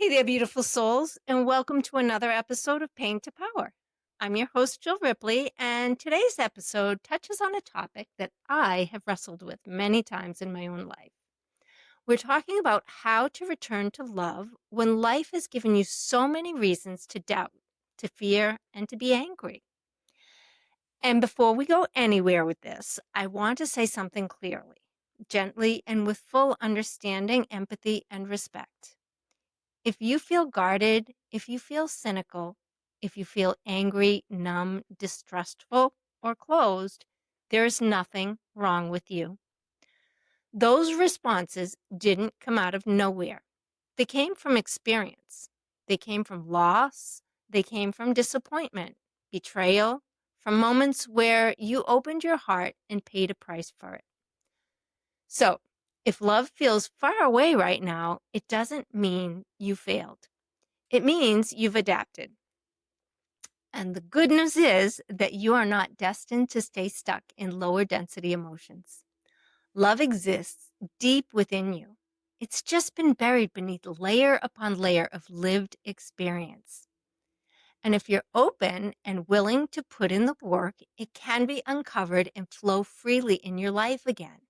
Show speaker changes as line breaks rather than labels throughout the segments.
Hey there, beautiful souls, and welcome to another episode of Pain to Power. I'm your host, Jill Ripley, and today's episode touches on a topic that I have wrestled with many times in my own life. We're talking about how to return to love when life has given you so many reasons to doubt, to fear, and to be angry. And before we go anywhere with this, I want to say something clearly, gently, and with full understanding, empathy, and respect. If you feel guarded, if you feel cynical, if you feel angry, numb, distrustful, or closed, there is nothing wrong with you. Those responses didn't come out of nowhere. They came from experience. They came from loss. They came from disappointment, betrayal, from moments where you opened your heart and paid a price for it. So, if love feels far away right now, it doesn't mean you failed. It means you've adapted. And the good news is that you are not destined to stay stuck in lower density emotions. Love exists deep within you. It's just been buried beneath layer upon layer of lived experience. And if you're open and willing to put in the work, it can be uncovered and flow freely in your life again.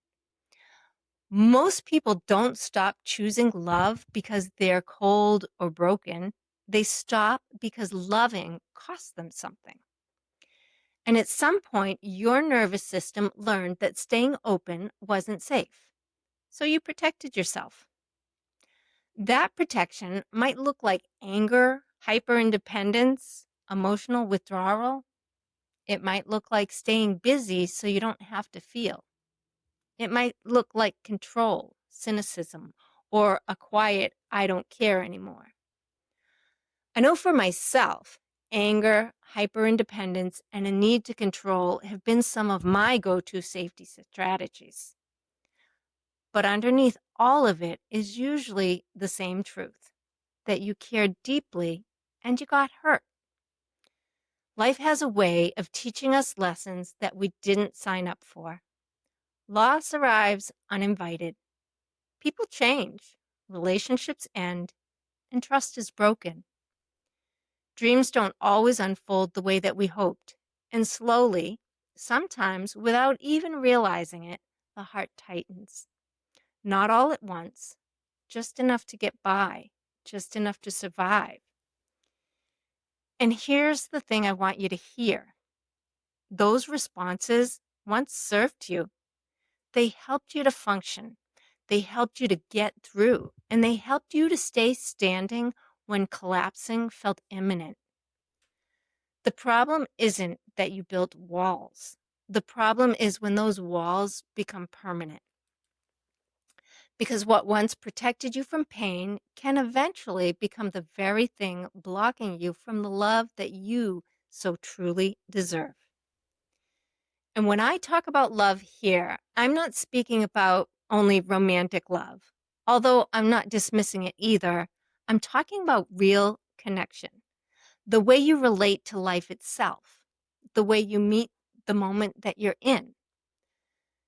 Most people don't stop choosing love because they're cold or broken. They stop because loving costs them something. And at some point, your nervous system learned that staying open wasn't safe. So you protected yourself. That protection might look like anger, hyperindependence, emotional withdrawal. It might look like staying busy so you don't have to feel. It might look like control, cynicism, or a quiet, I don't care anymore. I know for myself, anger, hyperindependence, and a need to control have been some of my go-to safety strategies. But underneath all of it is usually the same truth, that you cared deeply and you got hurt. Life has a way of teaching us lessons that we didn't sign up for. Loss arrives uninvited. People change, relationships end, and trust is broken. Dreams don't always unfold the way that we hoped, and slowly, sometimes without even realizing it, the heart tightens. Not all at once, just enough to get by, just enough to survive. And here's the thing I want you to hear. Those responses once served you. They helped you to function. They helped you to get through, and they helped you to stay standing when collapsing felt imminent. The problem isn't that you built walls. The problem is when those walls become permanent. Because what once protected you from pain can eventually become the very thing blocking you from the love that you so truly deserve. And when I talk about love here, I'm not speaking about only romantic love, although I'm not dismissing it either. I'm talking about real connection, the way you relate to life itself, the way you meet the moment that you're in,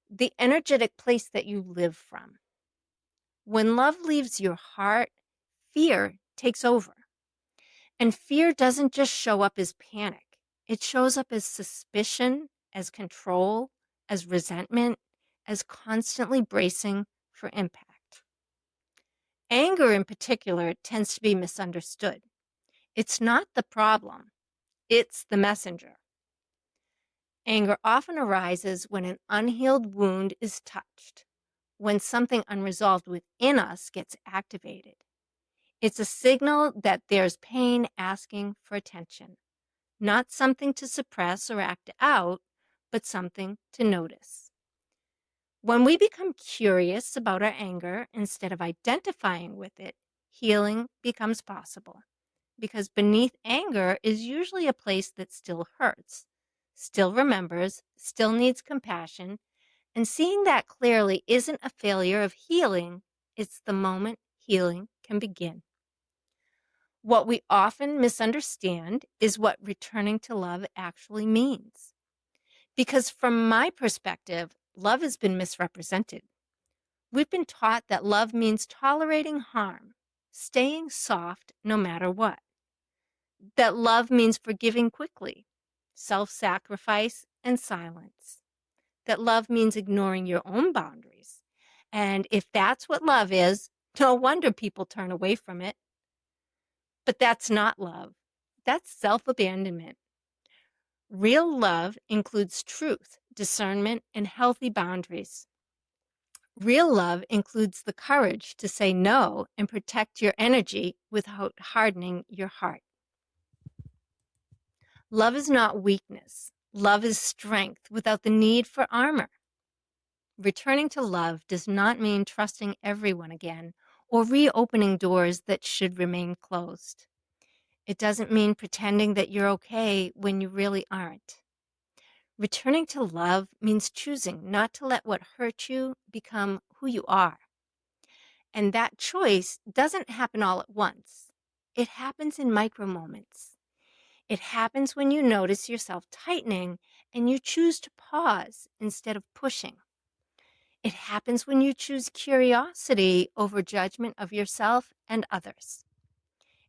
the energetic place that you live from. When love leaves your heart, fear takes over. And fear doesn't just show up as panic. It shows up as suspicion, as control, as resentment, as constantly bracing for impact. Anger in particular tends to be misunderstood. It's not the problem, it's the messenger. Anger often arises when an unhealed wound is touched, when something unresolved within us gets activated. It's a signal that there's pain asking for attention, not something to suppress or act out, but something to notice. When we become curious about our anger instead of identifying with it, healing becomes possible. Because beneath anger is usually a place that still hurts, still remembers, still needs compassion, and seeing that clearly isn't a failure of healing, it's the moment healing can begin. What we often misunderstand is what returning to love actually means. Because from my perspective, love has been misrepresented. We've been taught that love means tolerating harm, staying soft no matter what. That love means forgiving quickly, self-sacrifice, and silence. That love means ignoring your own boundaries. And if that's what love is, no wonder people turn away from it. But that's not love. That's self-abandonment. Real love includes truth, discernment, and healthy boundaries. Real love includes the courage to say no and protect your energy without hardening your heart. Love is not weakness. Love is strength without the need for armor. Returning to love does not mean trusting everyone again or reopening doors that should remain closed. It doesn't mean pretending that you're okay when you really aren't. Returning to love means choosing not to let what hurt you become who you are. And that choice doesn't happen all at once. It happens in micro moments. It happens when you notice yourself tightening and you choose to pause instead of pushing. It happens when you choose curiosity over judgment of yourself and others.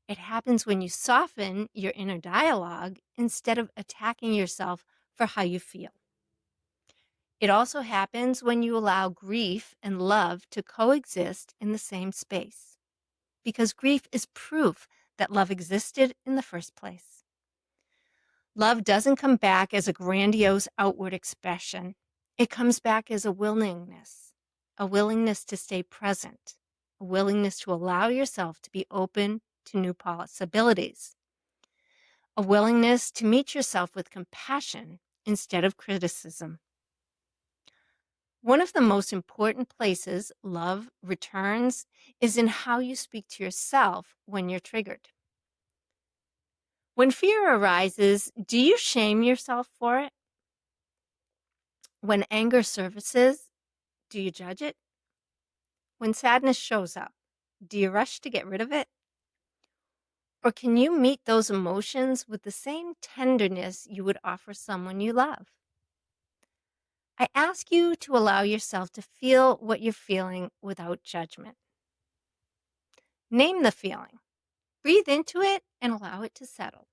It happens when you soften your inner dialogue instead of attacking yourself for how you feel. It also happens when you allow grief and love to coexist in the same space, because grief is proof that love existed in the first place. Love doesn't come back as a grandiose outward expression. It comes back as a willingness to stay present, a willingness to allow yourself to be open to new possibilities, a willingness to meet yourself with compassion instead of criticism. One of the most important places love returns is in how you speak to yourself when you're triggered. When fear arises, do you shame yourself for it? When anger surfaces, do you judge it? When sadness shows up, do you rush to get rid of it? Or can you meet those emotions with the same tenderness you would offer someone you love? I ask you to allow yourself to feel what you're feeling without judgment. Name the feeling. Breathe into it and allow it to settle.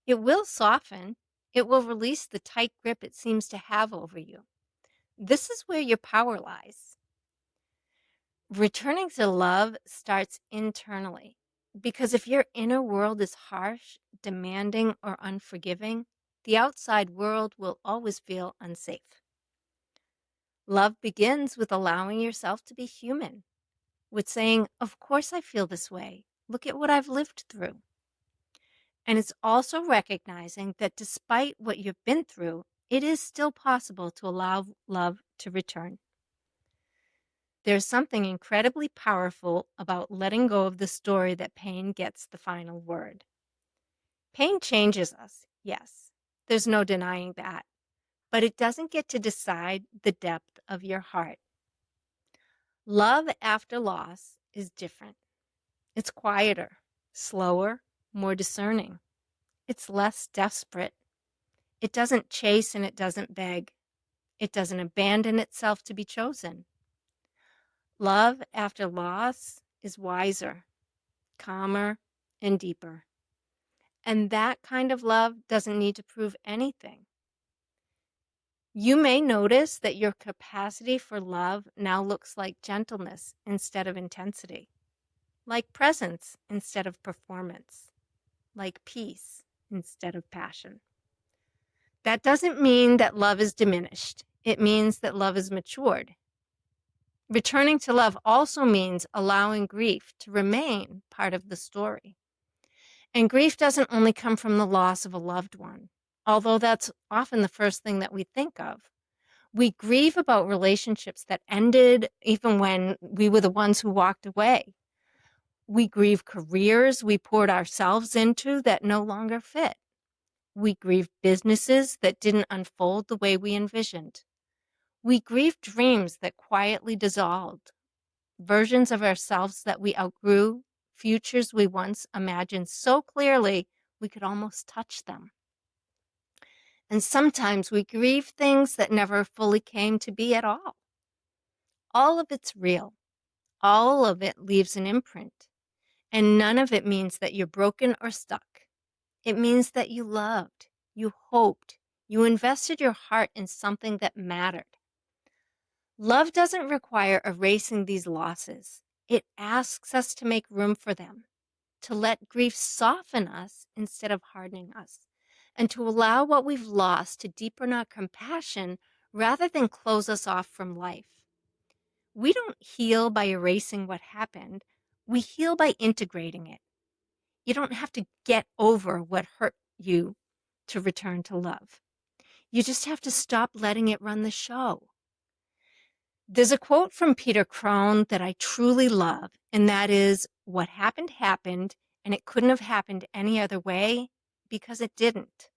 It will soften. It will release the tight grip it seems to have over you. This is where your power lies. Returning to love starts internally, because if your inner world is harsh, demanding, or unforgiving, the outside world will always feel unsafe. Love begins with allowing yourself to be human, with saying, "Of course I feel this way. Look at what I've lived through." And it's also recognizing that despite what you've been through, it is still possible to allow love to return. There's something incredibly powerful about letting go of the story that pain gets the final word. Pain changes us, yes. There's no denying that. But it doesn't get to decide the depth of your heart. Love after loss is different. It's quieter, slower, more discerning. It's less desperate. It doesn't chase and it doesn't beg. It doesn't abandon itself to be chosen. Love after loss is wiser, calmer, and deeper. And that kind of love doesn't need to prove anything. You may notice that your capacity for love now looks like gentleness instead of intensity, like presence instead of performance, like peace instead of passion. That doesn't mean that love is diminished. It means that love is matured. Returning to love also means allowing grief to remain part of the story. And grief doesn't only come from the loss of a loved one, although that's often the first thing that we think of. We grieve about relationships that ended even when we were the ones who walked away. We grieve careers we poured ourselves into that no longer fit. We grieve businesses that didn't unfold the way we envisioned. We grieve dreams that quietly dissolved, versions of ourselves that we outgrew, futures we once imagined so clearly we could almost touch them. And sometimes we grieve things that never fully came to be at all. All of it's real. All of it leaves an imprint. And none of it means that you're broken or stuck. It means that you loved, you hoped, you invested your heart in something that mattered. Love doesn't require erasing these losses. It asks us to make room for them, to let grief soften us instead of hardening us, and to allow what we've lost to deepen our compassion rather than close us off from life. We don't heal by erasing what happened. We heal by integrating it. You don't have to get over what hurt you to return to love. You just have to stop letting it run the show. There's a quote from Peter Crone that I truly love, and that is, what happened happened, and it couldn't have happened any other way because it didn't.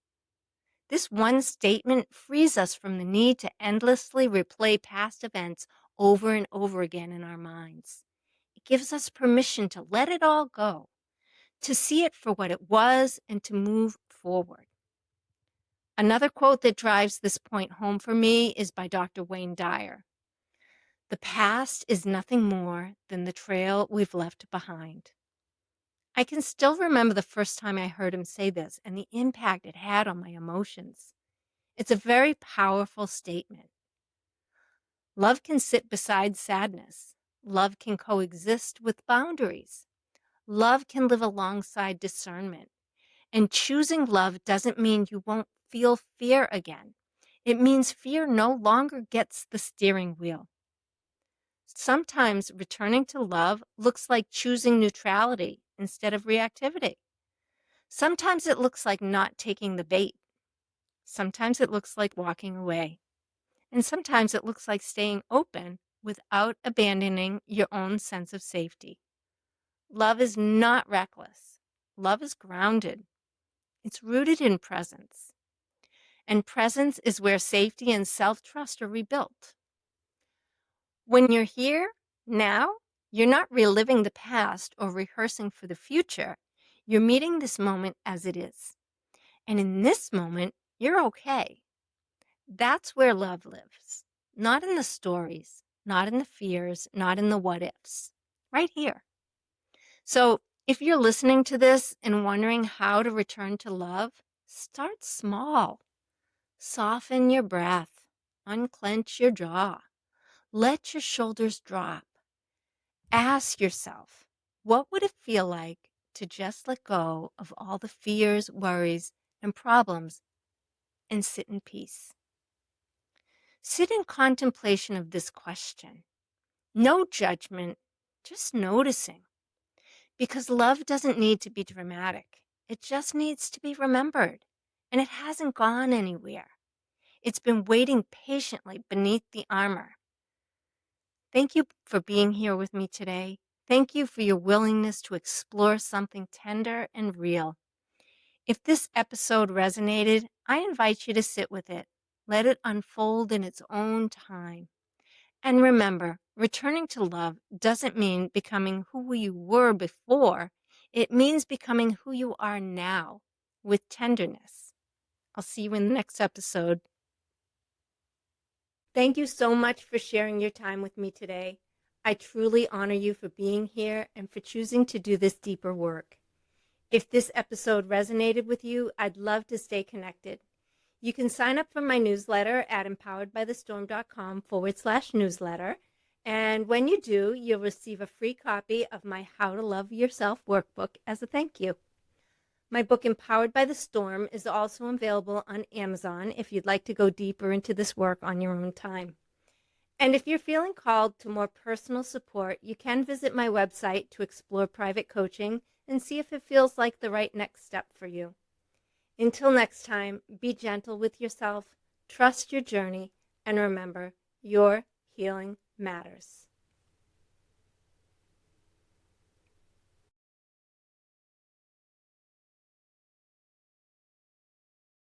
This one statement frees us from the need to endlessly replay past events over and over again in our minds. It gives us permission to let it all go, to see it for what it was, and to move forward. Another quote that drives this point home for me is by Dr. Wayne Dyer. The past is nothing more than the trail we've left behind. I can still remember the first time I heard him say this and the impact it had on my emotions. It's a very powerful statement. Love can sit beside sadness. Love can coexist with boundaries. Love can live alongside discernment. And choosing love doesn't mean you won't feel fear again. It means fear no longer gets the steering wheel. Sometimes returning to love looks like choosing neutrality instead of reactivity. Sometimes it looks like not taking the bait. Sometimes it looks like walking away. And sometimes it looks like staying open without abandoning your own sense of safety. Love is not reckless. Love is grounded. It's rooted in presence. And presence is where safety and self-trust are rebuilt. When you're here, now, you're not reliving the past or rehearsing for the future. You're meeting this moment as it is. And in this moment, you're okay. That's where love lives. Not in the stories, not in the fears, not in the what ifs. Right here. So if you're listening to this and wondering how to return to love, start small. Soften your breath. Unclench your jaw. Let your shoulders drop. Ask yourself, what would it feel like to just let go of all the fears, worries, and problems and sit in peace? Sit in contemplation of this question. No judgment, just noticing. Because love doesn't need to be dramatic. It just needs to be remembered. And it hasn't gone anywhere. It's been waiting patiently beneath the armor. Thank you for being here with me today. Thank you for your willingness to explore something tender and real. If this episode resonated, I invite you to sit with it. Let it unfold in its own time. And remember, returning to love doesn't mean becoming who you were before. It means becoming who you are now with tenderness. I'll see you in the next episode. Thank you so much for sharing your time with me today. I truly honor you for being here and for choosing to do this deeper work. If this episode resonated with you, I'd love to stay connected. You can sign up for my newsletter at empoweredbythestorm.com/newsletter. And when you do, you'll receive a free copy of my How to Love Yourself workbook as a thank you. My book, Empowered by the Storm, is also available on Amazon if you'd like to go deeper into this work on your own time. And if you're feeling called to more personal support, you can visit my website to explore private coaching and see if it feels like the right next step for you. Until next time, be gentle with yourself, trust your journey, and remember, your healing matters.